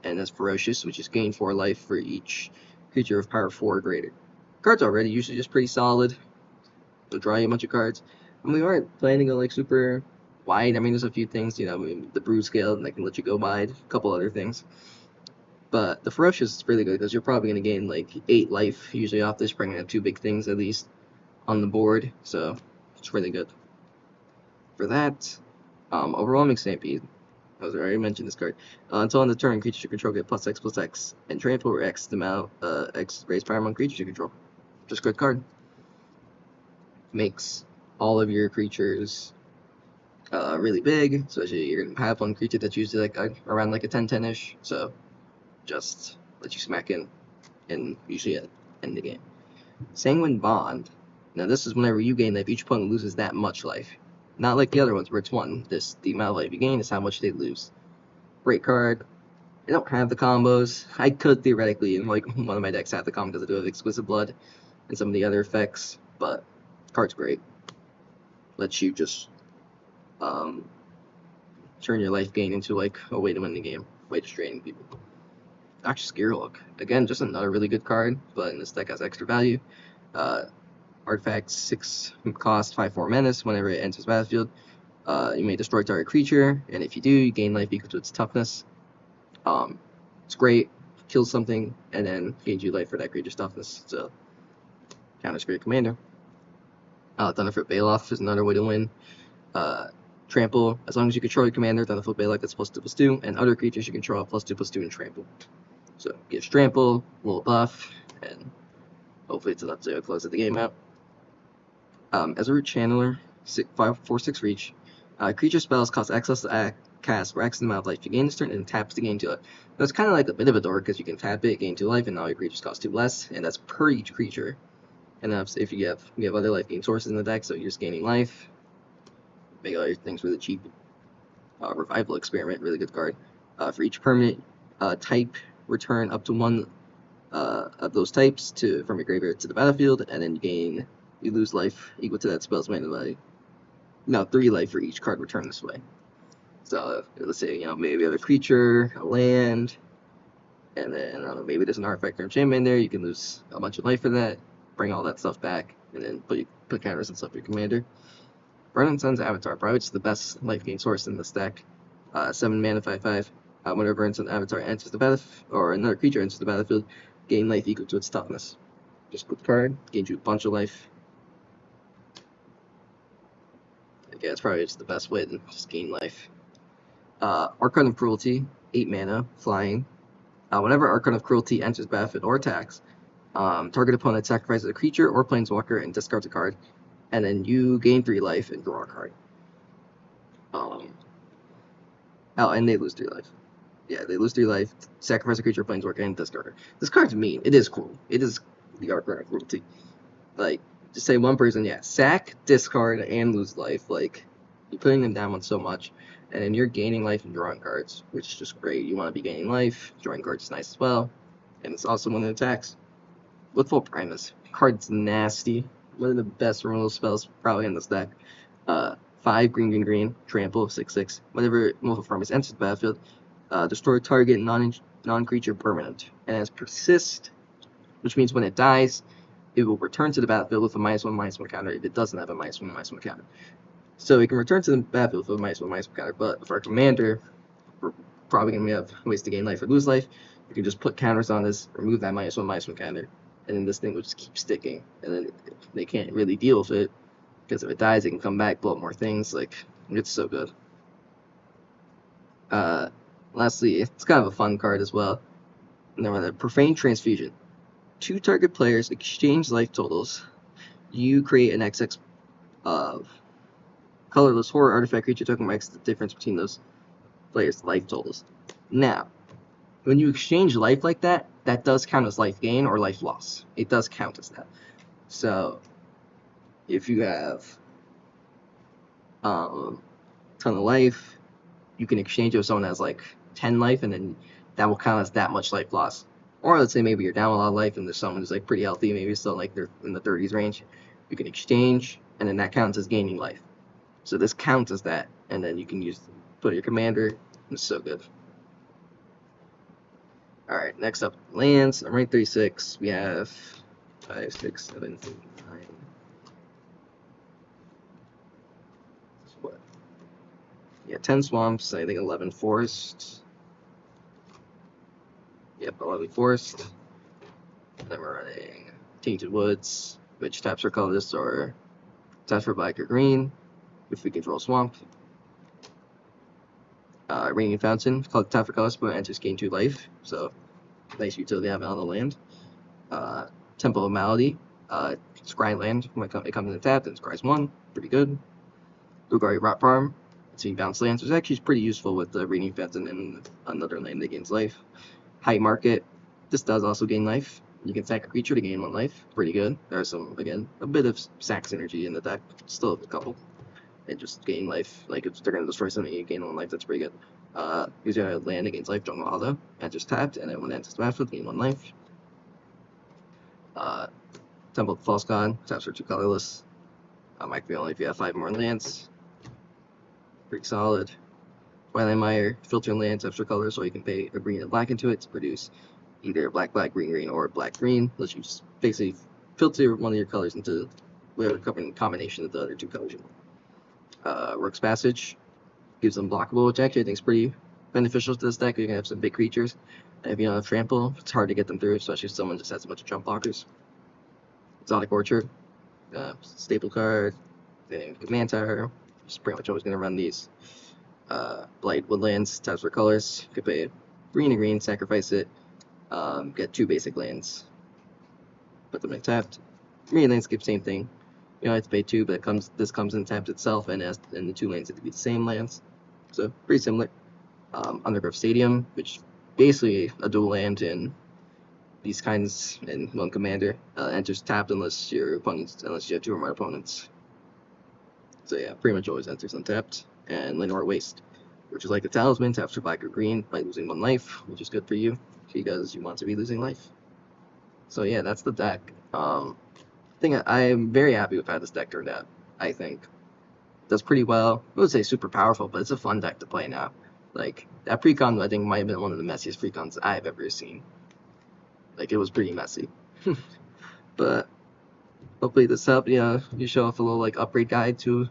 and that's Ferocious, which is gain 4 life for each creature of power 4 or greater. Card's already usually just pretty solid. It'll draw you a bunch of cards. And we aren't planning on like super wide. I mean, there's a few things, you know, I mean, the Brood Scale, and I can let you go wide, a couple other things. But the Ferocious is really good because you're probably going to gain like 8 life usually off this, bringing up 2 big things at least on the board, so it's really good. For that, Overwhelming Stampede. I already mentioned this card. Until on the turn, creatures you control get +X/+X, and trample or X the amount, X raise power among creatures you control. Just a good card. Makes all of your creatures really big, especially you're gonna have one creature that's usually like around like a 10/10-ish, so just let you smack in and usually end the game. Sanguine Bond. Now this is whenever you gain life, each opponent loses that much life. Not like the other ones where it's 1. The amount of life you gain is how much they lose. Great card. I don't have the combos. I could theoretically, in like one of my decks, have the combo because I do have Exquisite Blood and some of the other effects, but card's great. Lets you just turn your life gain into like a way to win the game, way to strain people. Dr. Scarehook. Again, just another really good card, but in this deck has extra value. Artifact 6 cost, 5/4 menace. Whenever it enters the battlefield, you may destroy target creature, and if you do, you gain life equal to its toughness. It's great. Kills something, and then gains you life for that creature's toughness. So, counters for your commander. Thunderfoot Baloth is another way to win. Trample. As long as you control your commander, Thunderfoot Baloth gets +2/+2, and other creatures you control have +2/+2 and trample. So, gives trample, a little buff, and hopefully it's enough to close the game out. As a Root Channeler, 4/6 reach. Creature spells cost X to cast for X amount of life you gain this turn, and taps to gain 2 life. That's kind of like a bit of a dork because you can tap it, gain 2 life, and all your creatures cost 2 less, and that's per each creature. And if you have other life gain sources in the deck, so you're just gaining life. Make all your things really cheap. Revival Experiment, really good card. For each permanent type, return up to 1 of those types from your graveyard to the battlefield, and then you lose life equal to that spell's mana value. Now 3 life for each card returned this way. So let's say, you know, maybe you have a creature, a land, and then I don't know, maybe there's an artifact or enchantment in there. You can lose a bunch of life for that, bring all that stuff back, and then put counters and stuff for your commander. Burning Sun's Avatar, probably just the best life gain source in this deck. 7 mana, 5/5. Whenever Burning Sun's Avatar enters the battlefield, or another creature enters the battlefield, gain life equal to its toughness. Just good card, gains you a bunch of life. Yeah, it's probably just the best way to just gain life. Archon of Cruelty, 8 mana, flying. Whenever Archon of Cruelty enters battlefield or attacks, target opponent sacrifices a creature or planeswalker and discards a card, and then you gain 3 life and draw a card. And they lose 3 life. Yeah, they lose 3 life, sacrifice a creature, planeswalker, and discard it. This card's mean. It is cool. It is the Archon of Cruelty. Like, just say one person, yeah, sack, discard, and lose life. Like, you're putting them down on so much, and then you're gaining life and drawing cards, which is just great. You want to be gaining life, drawing cards is nice as well, and it's also when it attacks. Blissful Primus. Card's nasty. One of the best removal spells probably in this deck. 5 green, trample, 6/6. Whenever Blissful Primus enters the battlefield, destroy target non-creature permanent. And it has persist, which means when it dies, it will return to the battlefield with a -1/-1 counter if it doesn't have a -1/-1 counter. So it can return to the battlefield with a -1/-1 counter, but for our commander, we're probably going to have ways to gain life or lose life. You can just put counters on this, remove that -1/-1 counter, and then this thing will just keep sticking. And then they can't really deal with it, because if it dies, it can come back, blow up more things. Like, it's so good. Lastly, it's kind of a fun card as well. Now the Profane Transfusion. 2 target players exchange life totals. You create an XX colorless horror artifact creature token marks the difference between those players' life totals. Now, when you exchange life like that, that does count as life gain or life loss. It does count as that. So, if you have ton of life, you can exchange it with someone that has like 10 life, and then that will count as that much life loss. Or let's say maybe you're down a lot of life and there's someone who's like pretty healthy, maybe still like they're in the 30s range. You can exchange, and then that counts as gaining life. So this counts as that, and then you can put your commander. It's so good. Alright, next up, lands. I'm ranked 36. We have 5, 6, 7, 8, 9. What? Yeah, 10 swamps, I think 11 forests. Yep, 11 forest. And then we're running Tainted Woods, which taps for colorless or taps for black or green, if we control swamp. Raining Fountain, tap for colorless, but enters gain 2 life, so nice utility to have on the land. Temple of Malady, scry land, when it comes in tapped, and scries 1, pretty good. Ugari Rot Farm, so you bounce lands, which actually is pretty useful with the Raining Fountain and another land that gains life. High Market, this does also gain life. You can sack a creature to gain 1 life, pretty good. There's some, again, a bit of sack synergy in the deck, still a couple. And just gain life, like if they're going to destroy something, you gain 1 life, that's pretty good. Use your land against life, Jungle Hollow, enters tapped, and then when it enters the battlefield, gain 1 life. Temple of the False God, taps for 2 colorless. Might be only if you have 5 more lands. Pretty solid. Twilight Mire, filter lands, taps for colors, so you can pay a green and black into it to produce either black, black, green, green, or black, green. Let's you just basically filter one of your colors into whatever combination of the other 2 colors you want. Rook's Passage gives them blockable, which actually I think is pretty beneficial to this deck. You're going to have some big creatures. And if you don't have Trample, it's hard to get them through, especially if someone just has a bunch of jump blockers. Exotic Orchard, staple card, then Command Tower. Just pretty much always going to run these. Blight Woodlands, taps for colors. You could pay green and green, sacrifice it, get 2 basic lands, put them in tapped. Green landscape, same thing. You don't have to pay 2, but this comes in tapped itself, and the 2 lands have to be the same lands. So pretty similar. Undergrowth Stadium, which basically a dual land in these kinds in 1 commander. Enters tapped unless you have 2 or more opponents. So yeah, pretty much always enters untapped. And Lenore Waste, which is like the Talisman, taps for black or green by losing 1 life, which is good for you because you want to be losing life. So yeah, that's the deck. I'm very happy with how this deck turned out. I think it does pretty well. I would say super powerful, but it's a fun deck to play now. Like that precon, I think might have been one of the messiest precons I've ever seen. Like it was pretty messy, but hopefully this helped. You show off a little like upgrade guide to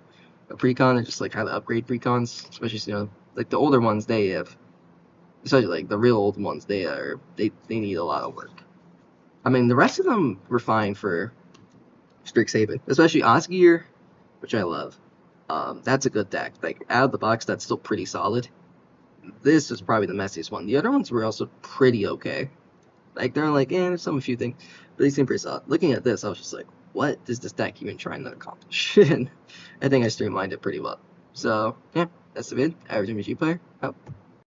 a precon and just like how to upgrade precons, especially like the older ones they have, especially like the real old ones they need a lot of work. I mean the rest of them were fine for Strixhaven, especially Osgear, which I love. That's a good deck. Like out of the box, that's still pretty solid. This is probably the messiest one. The other ones were also pretty okay. Like they're like, there's a few things, but they seem pretty solid. Looking at this, I was just like, what is this deck even trying to accomplish? And I think I streamlined it pretty well. So yeah, that's the vid. Average MG player out.